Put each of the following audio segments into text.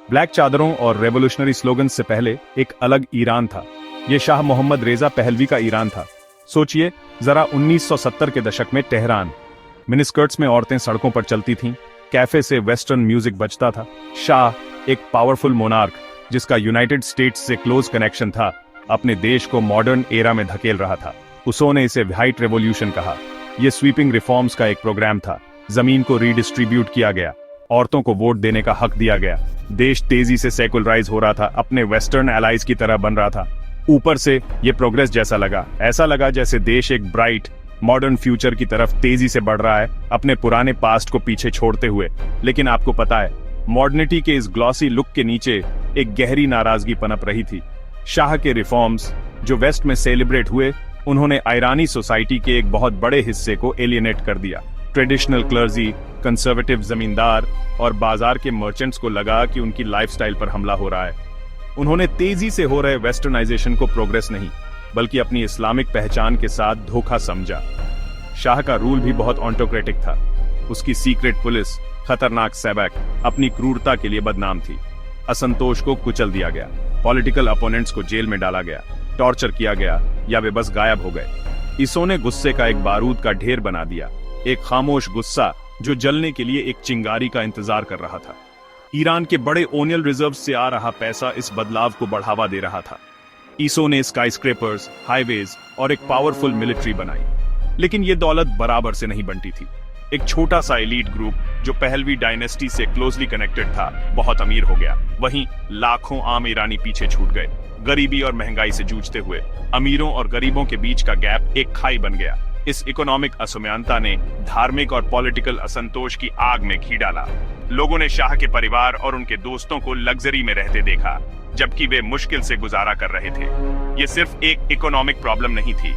Black चादरों और revolutionary slogan से पहले एक अलग ईरान था। ये शाह मोहम्मद रेजा पहलवी का ईरान था। सोचिए जरा 1970 के दशक में तेहरान, मिनीस्कर्ट्स में औरतें सड़कों पर चलती थीं, कैफे से वेस्टर्न म्यूजिक बजता था। शाह एक पावरफुल मोनार्क जिसका यूनाइटेड स्टेट्स से क्लोज कनेक्शन था, अपने देश को मॉडर्न एरा में धकेल रहा था। उसने इसे व्हाइट रेवोल्यूशन कहा। यह स्वीपिंग रिफॉर्म्स का एक प्रोग्राम था। जमीन को रीडिस्ट्रीब्यूट किया गया, औरतों को वोट देने का हक दिया गया, देश तेजी से सेकुलराइज हो रहा था, अपने वेस्टर्न एलाइज की तरह बन रहा था। ऊपर से ये प्रोग्रेस जैसा लगा, ऐसा लगा जैसे देश एक ब्राइट मॉडर्न फ्यूचर की तरफ तेजी से बढ़ रहा है, अपने पुराने पास्ट को पीछे छोड़ते हुए। लेकिन आपको पता है, मॉडर्निटी के इस ग्लॉसी लुक के नीचे एक गहरी नाराजगी पनप रही थी। शाह के रिफॉर्म्स जो वेस्ट में सेलिब्रेट हुए, उन्होंने ईरानी सोसाइटी के एक बहुत बड़े हिस्से को एलियनेट कर दिया। ट्रेडिशनल क्लर्जी, कंजर्वेटिव जमींदार और बाजार के मर्चेंट्स को लगा कि उनकी लाइफस्टाइल पर हमला हो रहा है। उन्होंने तेजी से हो रहे वेस्टर्नाइजेशन को प्रोग्रेस नहीं, बल्कि अपनी इस्लामिक पहचान के साथ धोखा समझा। शाह का रूल भी बहुत ऑटोक्रेटिक था। उसकी सीक्रेट पुलिस, खतरनाक सैबक, अपनी क्रूरता के लिए बदनाम थी। असंतोष को कुचल दिया गया, पॉलिटिकल अपोनेंट्स को जेल में डाला गया, टॉर्चर किया गया या वे बस गायब हो गए। इसने गुस्से का एक बारूद का ढेर बना दिया, एक खामोश गुस्सा जो जलने के लिए एक चिंगारी का इंतजार कर रहा था। ईरान के बड़े ओनियल रिजर्व से आ रहा पैसा इस बदलाव को बढ़ावा दे रहा था। ईसो ने स्काईस्क्रेपर्स, हाईवेज और एक पावरफुल मिलिट्री बनाई, लेकिन ये दौलत बराबर से नहीं बंटी थी। एक छोटा सा एलीट ग्रुप जो पहलवी डायनेस्टी से क्लोजली कनेक्टेड था, बहुत अमीर हो गया। वहीं लाखों आम ईरानी पीछे छूट गए, गरीबी और महंगाई से जूझते हुए। अमीरों और गरीबों के बीच का गैप एक खाई बन गया। इस इकोनॉमिक असमानता ने धार्मिक और पॉलिटिकल असंतोष की आग में घी डाला। लोगों ने शाह के परिवार और उनके दोस्तों को लग्जरी में रहते देखा, जबकि वे मुश्किल से गुजारा कर रहे थे। ये सिर्फ एक इकोनॉमिक प्रॉब्लम नहीं थी,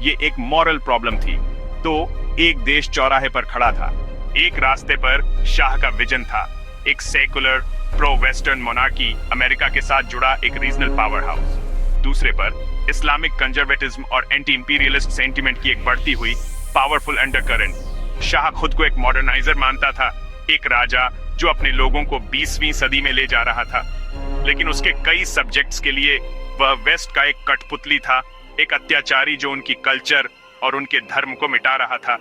ये एक मॉरल प्रॉब्लम थी। तो एक देश चौराहे पर खड़ा था। एक रास्ते पर शाह का विजन था, एक secular pro western monarchy, America के साथ जुड़ा एक रीजनल पावर हाउस। दूसरे पर इस्लामिक कंजर्वेटिज्म और एंटी इंपीरियलिस्ट सेंटिमेंट की एक बढ़ती हुई पावरफुल अंडरकरेंट। शाह खुद को एक मॉडर्नाइजर मानता था, एक राजा जो अपने लोगों को 20वीं सदी में ले जा रहा था। लेकिन उसके कई सब्जेक्ट्स के लिए वह वेस्ट का एक कठपुतली था, एक अत्याचारी जो उनकी कल्चर और उनके धर्म को मिटा रहा था,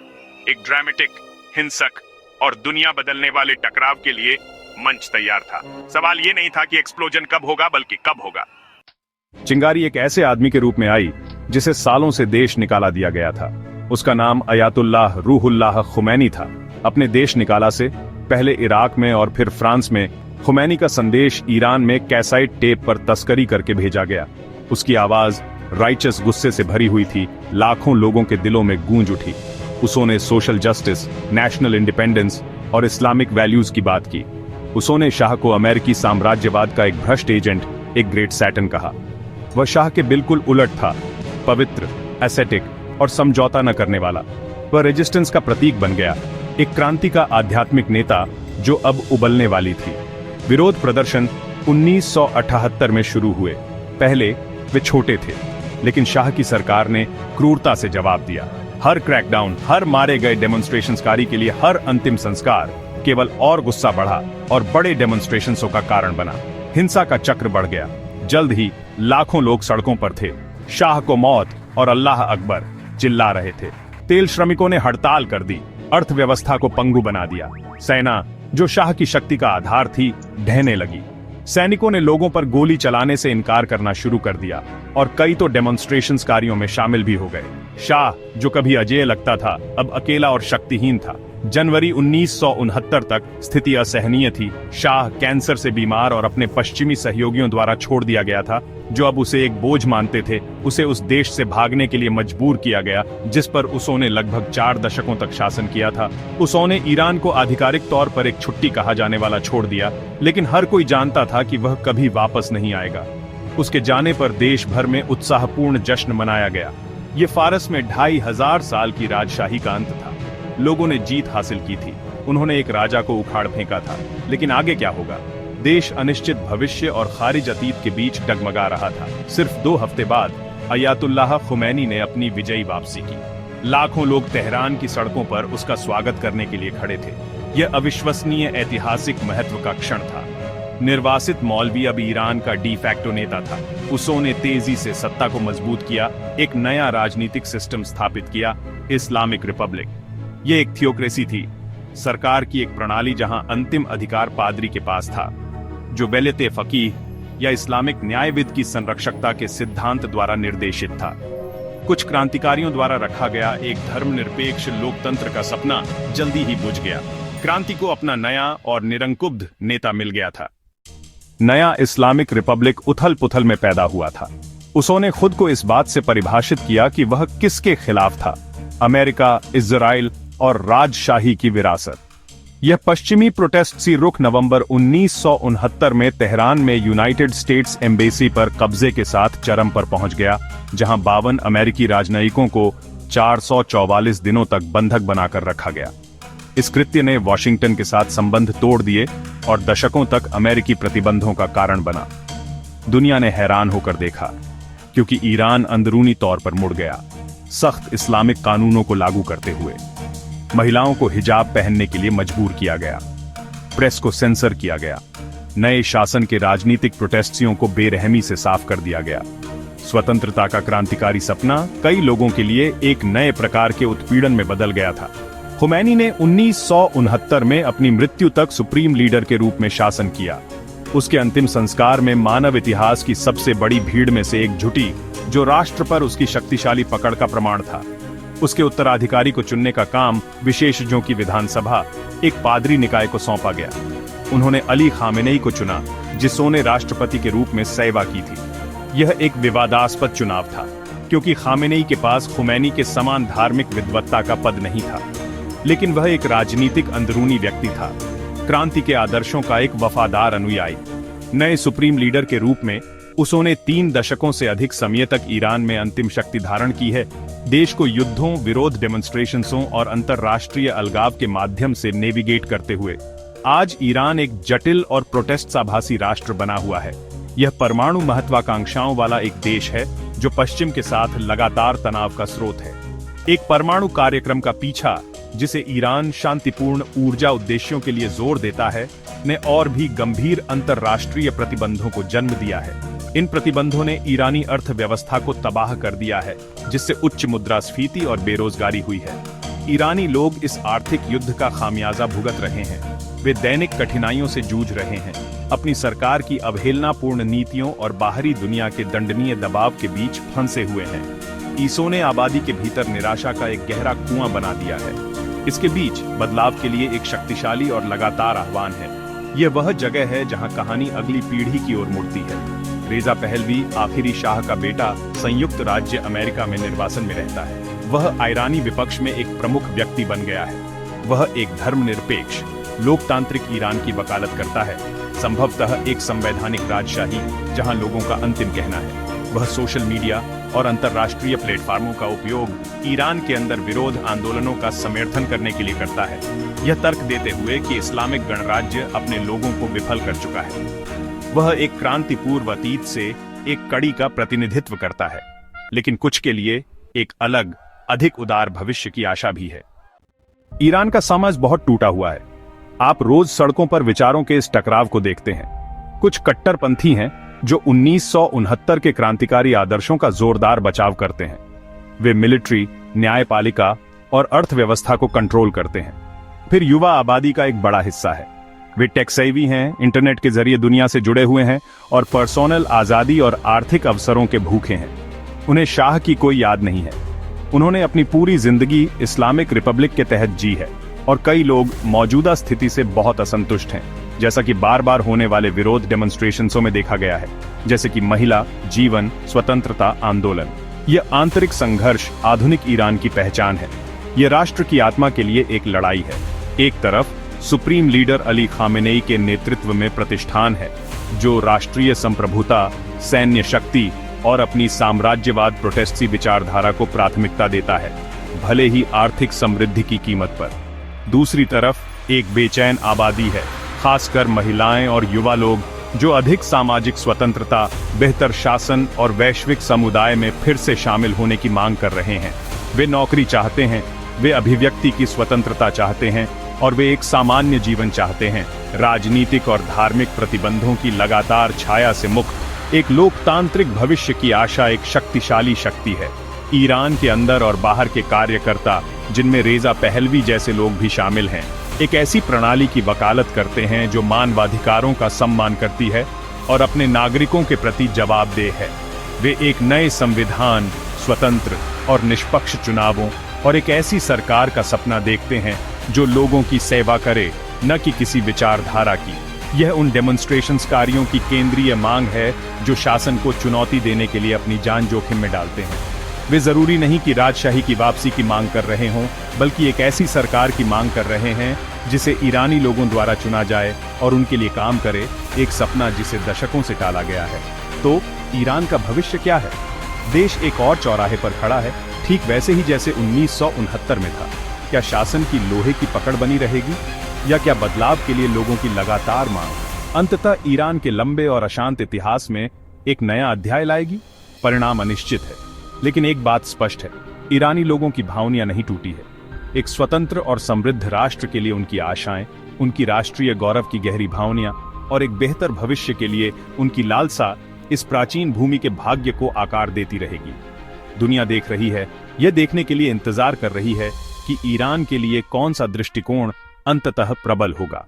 एक ड्रामेटिक, हिंसक और दुनिया बदलने वाले टकराव के लिए मंच तैयार था। सवाल ये नहीं था कि एक्सप्लोजन कब होगा, बल्कि कब होगा। चिंगारी एक ऐसे आदमी के रूप में आई जिसे सालों से देश निकाला दिया गया था। उसका नाम अयातुल्लाह रूहुल्लाह खुमैनी था। अपने देश निकाला से पहले इराक में और फिर फ्रांस में खुमैनी का संदेश ईरान में कैसाइट टेप पर तस्करी करके भेजा गया। उसकी आवाज राइचस गुस्से से भरी हुई थी, लाखों लोगों के दिलों में गूंज उठी। उसने सोशल जस्टिस, नेशनल इंडिपेंडेंस और इस्लामिक वैल्यूज की बात की। उसने शाह को अमेरिकी साम्राज्यवाद का एक भ्रष्ट एजेंट, एक ग्रेट सैटन कहा। वह शाह के बिल्कुल उलट था, पवित्र, एसेटिक और समझौता न करने वाला। वह रेजिस्टेंस का प्रतीक बन गया, एक क्रांति का आध्यात्मिक नेता जो अब उबलने वाली थी। विरोध प्रदर्शन 1978 में शुरू हुए। पहले वे छोटे थे, लेकिन शाह की सरकार ने क्रूरता से जवाब दिया। हर क्रैकडाउन, हर मारे गए डेमोन्स्ट्रेशंसकारी के लिए हर अंतिम संस्कार केवल और गुस्सा बढ़ा और बड़े डेमोन्स्ट्रेशंसों का कारण बना। हिंसा का चक्र बढ़ गया। जल्द ही लाखों लोग सड़कों पर थे, शाह को मौत और अल्लाह अकबर चिल्ला रहे थे। तेल श्रमिकों ने हड़ताल कर दी, अर्थव्यवस्था को पंगु बना दिया। सेना जो शाह की शक्ति का आधार थी, ढहने लगी। सैनिकों ने लोगों पर गोली चलाने से इनकार करना शुरू कर दिया और कई तो डेमोन्स्ट्रेशंस कार्यों में शामिल भी हो गए। शाह जो कभी अजेय लगता था, अब अकेला और शक्तिहीन था। जनवरी 1969 तक स्थिति असहनीय थी। शाह कैंसर से बीमार और अपने पश्चिमी सहयोगियों द्वारा छोड़ दिया गया था, जो अब उसे एक बोझ मानते थे। उसे उस देश से भागने के लिए मजबूर किया गया जिस पर उसने लगभग 4 दशकों तक शासन किया था। उसने ईरान को आधिकारिक तौर पर एक छुट्टी कहा जाने वाला छोड़ दिया, लेकिन हर कोई जानता था कि वह कभी वापस नहीं आएगा। उसके जाने पर देश भर में उत्साहपूर्ण जश्न मनाया गया। ये फारस में 2500 साल की राजशाही का अंत था। लोगों ने जीत हासिल की थी। उन्होंने एक राजा को उखाड़ फेंका था, लेकिन आगे क्या होगा? देश अनिश्चित भविष्य और खारिज अतीत के बीच डगमगा रहा था। सिर्फ 2 हफ्ते बाद अयातुल्लाह खुमैनी ने अपनी विजयी वापसी की। लाखों लोग तेहरान की सड़कों पर उसका स्वागत करने के लिए खड़े थे। यह अविश्वसनीय ऐतिहासिक महत्व का क्षण था। निर्वासित मौलवी अब ईरान का डी फैक्टो नेता था। उसने तेजी से सत्ता को मजबूत किया, एक नया राजनीतिक सिस्टम स्थापित किया, इस्लामिक रिपब्लिक। ये एक थियोक्रेसी थी, सरकार की एक प्रणाली जहां अंतिम अधिकार पादरी के पास था, जो वेलिते फकीह या इस्लामिक न्यायविद की संरक्षकता के सिद्धांत द्वारा निर्देशित था। कुछ क्रांतिकारियों द्वारा रखा गया एक धर्मनिरपेक्ष लोकतंत्र का सपना जल्दी ही बुझ गया। क्रांति को अपना नया और निरंकुश नेता मिल गया था। नया इस्लामिक रिपब्लिक उथल पुथल में पैदा हुआ था। उसने खुद को इस बात से परिभाषित किया कि वह किसके खिलाफ था, अमेरिका, इजराइल और राजशाही की विरासत। यह पश्चिमी प्रोटेस्टी रुख नवंबर 1969 में तेहरान में यूनाइटेड स्टेट्स एम्बेसी पर कब्जे के साथ चरम पर पहुंच गया, जहां 52 अमेरिकी राजनयिकों को 444 दिनों तक बंधक बनाकर रखा गया। इस कृत्य ने वॉशिंगटन के साथ संबंध तोड़ दिए और दशकों तक अमेरिकी प्रतिबंधों का कारण बना। दुनिया ने हैरान होकर देखा, क्योंकि ईरान अंदरूनी तौर पर मुड़ गया, सख्त इस्लामिक कानूनों को लागू करते हुए। महिलाओं को हिजाब पहनने के लिए मजबूर किया गया, प्रेस को सेंसर किया गया, नए शासन के राजनीतिक प्रोटेस्टियों को बेरहमी से साफ कर दिया गया। स्वतंत्रता का क्रांतिकारी सपना कई लोगों के लिए एक नए प्रकार के उत्पीड़न में बदल गया था। खुमैनी ने 1969 में अपनी मृत्यु तक सुप्रीम लीडर के रूप में शासन किया। उसके अंतिम संस्कार में मानव इतिहास की सबसे बड़ी भीड़ में से एक जुटी, जो राष्ट्र पर उसकी शक्तिशाली पकड़ का प्रमाण था। उसके उत्तराधिकारी को चुनने का काम विशेषज्ञों की विधानसभा, एक पादरी निकाय को सौंपा गया। उन्होंने अली खामेनेई को चुना, जिसने राष्ट्रपति के रूप में सेवा की थी। यह एक विवादास्पद चुनाव था, क्योंकि खामेनेई के पास खुमैनी के समान धार्मिक विद्वत्ता का पद नहीं था, लेकिन वह एक राजनीतिक अंदरूनी व्यक्ति था, क्रांति के आदर्शों का एक वफादार अनुयायी। नए सुप्रीम लीडर के रूप में उसने 3 दशकों से अधिक समय तक ईरान में अंतिम शक्ति धारण की है। देश को युद्धों, विरोध डेमोन्स्ट्रेशंसों और अंतर्राष्ट्रीय अलगाव के माध्यम से नेविगेट करते हुए आज ईरान एक जटिल और प्रोटेस्ट आभासी राष्ट्र बना हुआ है। यह परमाणु महत्वाकांक्षाओं वाला एक देश है, जो पश्चिम के साथ लगातार तनाव का स्रोत है। एक परमाणु कार्यक्रम का पीछा, जिसे ईरान शांतिपूर्ण ऊर्जा उद्देश्यों के लिए जोर देता है, ने और भी गंभीर अंतर्राष्ट्रीय प्रतिबंधों को जन्म दिया है। इन प्रतिबंधों ने ईरानी अर्थव्यवस्था को तबाह कर दिया है, जिससे उच्च मुद्रास्फीति और बेरोजगारी हुई है। ईरानी लोग इस आर्थिक युद्ध का खामियाजा भुगत रहे हैं। वे दैनिक कठिनाइयों से जूझ रहे हैं, अपनी सरकार की अवहेलनापूर्ण नीतियों और बाहरी दुनिया के दंडनीय दबाव के बीच फंसे हुए हैं। ईसो ने आबादी के भीतर निराशा का एक गहरा कुआं बना दिया है। इसके बीच बदलाव के लिए एक शक्तिशाली और लगातार आह्वान है। यह वह जगह है जहां कहानी अगली पीढ़ी की ओर मुड़ती है। रेजा पहलवी, आखिरी शाह का बेटा, संयुक्त राज्य अमेरिका में निर्वासन में रहता है। वह ईरानी विपक्ष में एक प्रमुख व्यक्ति बन गया है। वह एक धर्मनिरपेक्ष लोकतांत्रिक ईरान की वकालत करता है, संभवतः एक संवैधानिक राजशाही जहां लोगों का अंतिम कहना है। वह सोशल मीडिया और अंतर्राष्ट्रीय प्लेटफार्मों का उपयोग ईरान के अंदर विरोध आंदोलनों का समर्थन करने के लिए करता है, यह तर्क देते हुए कि इस्लामिक गणराज्य अपने लोगों को विफल कर चुका है। वह एक क्रांतिपूर्व अतीत से एक कड़ी का प्रतिनिधित्व करता है, लेकिन कुछ के लिए एक अलग, अधिक उदार भविष्य की आशा भी है। ईरान का समाज बहुत टूटा हुआ है। आप रोज सड़कों पर विचारों के इस टकराव को देखते हैं। कुछ कट्टरपंथी हैं जो 1969 के क्रांतिकारी आदर्शों का जोरदार बचाव करते हैं। वे मिलिट्री, न्यायपालिका और अर्थव्यवस्था को कंट्रोल करते हैं। फिर युवा आबादी का एक बड़ा हिस्सा है। वे टेक सेवी हैं, इंटरनेट के जरिए दुनिया से जुड़े हुए हैं और पर्सोनल आजादी और आर्थिक अवसरों के भूखे हैं। उन्हें शाह की कोई याद नहीं है। उन्होंने अपनी पूरी जिंदगी इस्लामिक रिपब्लिक के तहत जी है और कई लोग मौजूदा स्थिति से बहुत असंतुष्ट हैं, जैसा कि बार बार होने वाले विरोध डेमोन्स्ट्रेशंसों में देखा गया है, जैसे कि महिला, जीवन, स्वतंत्रता आंदोलन। यह आंतरिक संघर्ष आधुनिक ईरान की पहचान है। यह राष्ट्र की आत्मा के लिए एक लड़ाई है। एक तरफ सुप्रीम लीडर अली खामेनेई के नेतृत्व में प्रतिष्ठान है, जो राष्ट्रीय संप्रभुता, सैन्य शक्ति और अपनी साम्राज्यवाद प्रोटेस्टी विचारधारा को प्राथमिकता देता है, भले ही आर्थिक समृद्धि की कीमत पर। दूसरी तरफ एक बेचैन आबादी है, खासकर महिलाएं और युवा लोग, जो अधिक सामाजिक स्वतंत्रता, बेहतर शासन और वैश्विक समुदाय में फिर से शामिल होने की मांग कर रहे हैं। वे नौकरी चाहते हैं, वे अभिव्यक्ति की स्वतंत्रता चाहते हैं और वे एक सामान्य जीवन चाहते हैं, राजनीतिक और धार्मिक प्रतिबंधों की लगातार छाया से मुक्त। एक लोकतांत्रिक भविष्य की आशा एक शक्तिशाली शक्ति है। ईरान के अंदर और बाहर के कार्यकर्ता, जिनमें रेजा पहलवी जैसे लोग भी शामिल हैं, एक ऐसी प्रणाली की वकालत करते हैं जो मानवाधिकारों का सम्मान करती है और अपने नागरिकों के प्रति जवाबदेह है। वे एक नए संविधान, स्वतंत्र और निष्पक्ष चुनावों और एक ऐसी सरकार का सपना देखते हैं जो लोगों की सेवा करे, न कि किसी विचारधारा की। यह उन डेमोन्स्ट्रेशंसकारियों की केंद्रीय मांग है जो शासन को चुनौती देने के लिए अपनी जान जोखिम में डालते हैं। वे जरूरी नहीं कि राजशाही की वापसी की मांग कर रहे हों, बल्कि एक ऐसी सरकार की मांग कर रहे हैं जिसे ईरानी लोगों द्वारा चुना जाए और उनके लिए काम करे, एक सपना जिसे दशकों से टाला गया है। तो ईरान का भविष्य क्या है? देश एक और चौराहे पर खड़ा है, ठीक वैसे ही जैसे 1969 में था। क्या शासन की लोहे की पकड़ बनी रहेगी, या क्या बदलाव के लिए लोगों की लगातार मांग अंततः ईरान के लंबे और अशांत इतिहास में एक नया अध्याय लाएगी? परिणाम अनिश्चित है, लेकिन एक बात स्पष्ट है, ईरानी लोगों की भावनाएं नहीं टूटी है। एक स्वतंत्र और समृद्ध राष्ट्र के लिए उनकी आशाएं, उनकी राष्ट्रीय गौरव की गहरी भावनाएं और एक बेहतर भविष्य के लिए उनकी लालसा इस प्राचीन भूमि के भाग्य को आकार देती रहेगी। दुनिया देख रही है, यह देखने के लिए इंतजार कर रही है कि ईरान के लिए कौन सा दृष्टिकोण अंततः प्रबल होगा।